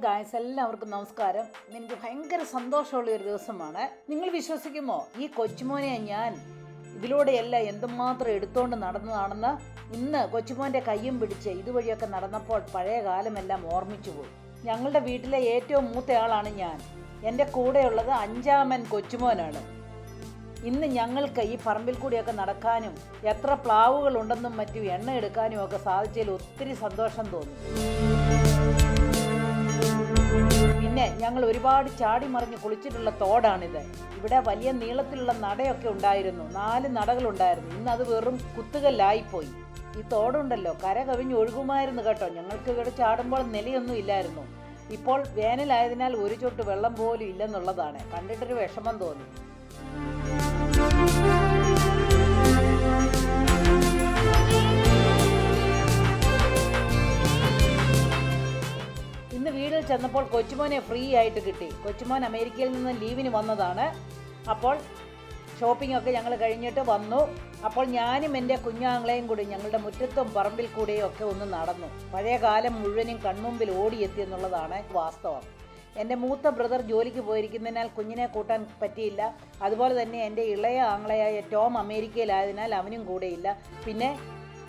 Guys, എല്ലാവർക്കും നമസ്കാരം. എനിക്ക് ഭയങ്കര സന്തോഷമുള്ള ഒരു ദിവസമാണ്. നിങ്ങൾ വിശ്വസിക്കുമോ, ഈ കൊച്ചുമോനെ ഞാൻ ഇതിലൂടെയല്ല എന്തുമാത്രം എടുത്തുകൊണ്ട് നടന്നതാണെന്ന്. ഇന്ന് കൊച്ചുമോൻ്റെ കയ്യും പിടിച്ച് ഇതുവഴിയൊക്കെ നടന്നപ്പോൾ പഴയ കാലമെല്ലാം ഓർമ്മിച്ചു പോയി. ഞങ്ങളുടെ വീട്ടിലെ ഏറ്റവും മൂത്തയാളാണ് ഞാൻ. എൻ്റെ കൂടെയുള്ളത് അഞ്ചാമൻ കൊച്ചുമോനാണ്. ഇന്ന് ഞങ്ങൾക്ക് ഈ പറമ്പിൽ കൂടിയൊക്കെ നടക്കാനും എത്ര പ്ലാവുകളുണ്ടെന്നും മറ്റും എണ്ണ എടുക്കാനും ഒക്കെ സാധിച്ചതിൽ ഒത്തിരി സന്തോഷം തോന്നി. പിന്നെ ഞങ്ങൾ ഒരുപാട് ചാടി മറിഞ്ഞ് കുളിച്ചിട്ടുള്ള തോടാണിത്. ഇവിടെ വലിയ നീളത്തിലുള്ള നടയൊക്കെ ഉണ്ടായിരുന്നു, 4 നടകളുണ്ടായിരുന്നു. ഇന്ന് അത് വെറും കുത്തുകല്ലായിപ്പോയി. ഈ തോടുണ്ടല്ലോ, കര കവിഞ്ഞ് ഒഴുകുമായിരുന്നു കേട്ടോ. ഞങ്ങൾക്ക് ഇവിടെ ചാടുമ്പോൾ നിലയൊന്നും ഇല്ലായിരുന്നു. ഇപ്പോൾ വേനലായതിനാൽ ഒരു ചൊട്ട് വെള്ളം പോലും ഇല്ലെന്നുള്ളതാണ്. കണ്ടിട്ടൊരു വിഷമം തോന്നി. ഇന്ന് വീട്ടിൽ ചെന്നപ്പോൾ കൊച്ചുമോനെ ഫ്രീ ആയിട്ട് കിട്ടി. കൊച്ചുമോൻ അമേരിക്കയിൽ നിന്ന് ലീവിന് വന്നതാണ്. അപ്പോൾ ഷോപ്പിംഗ് ഒക്കെ ഞങ്ങൾ കഴിഞ്ഞിട്ട് വന്നു. അപ്പോൾ ഞാനും എൻ്റെ കുഞ്ഞാങ്ങളെയും കൂടി ഞങ്ങളുടെ മുറ്റത്തും പറമ്പിൽ കൂടെയും ഒക്കെ ഒന്ന് നടന്നു. പഴയ കാലം മുഴുവനും കൺമുമ്പിൽ ഓടിയെത്തി എന്നുള്ളതാണ് വാസ്തവം. എൻ്റെ മൂത്ത ബ്രദർ ജോലിക്ക് പോയിരിക്കുന്നതിനാൽ കുഞ്ഞിനെ കൂട്ടാൻ പറ്റിയില്ല. അതുപോലെ തന്നെ എൻ്റെ ഇളയ ആങ്ങളയായ ടോം അമേരിക്കയിലായതിനാൽ അവനും കൂടെയില്ല. പിന്നെ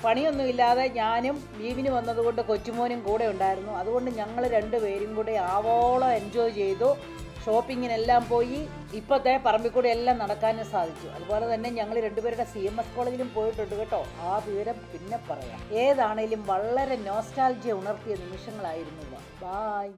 പണിയൊന്നുമില്ലാതെ ഞാനും ലീവിന് വന്നതുകൊണ്ട് കൊച്ചുമോനും കൂടെ ഉണ്ടായിരുന്നു. അതുകൊണ്ട് ഞങ്ങൾ 2 പേരും കൂടെ ആവോളം എൻജോയ് ചെയ്തു. ഷോപ്പിങ്ങിനെല്ലാം പോയി. ഇപ്പോഴത്തെ പറമ്പിൽ കൂടെ എല്ലാം നടക്കാനും സാധിച്ചു. അതുപോലെ തന്നെ ഞങ്ങൾ 2 പേരുടെ CMS കോളേജിലും പോയിട്ടുണ്ട് കേട്ടോ. ആ വിവരം പിന്നെ പറയാം. ഏതാണേലും വളരെ നോസ്റ്റാൾജിയ ഉണർത്തിയ നിമിഷങ്ങളായിരുന്നു. ബായ്.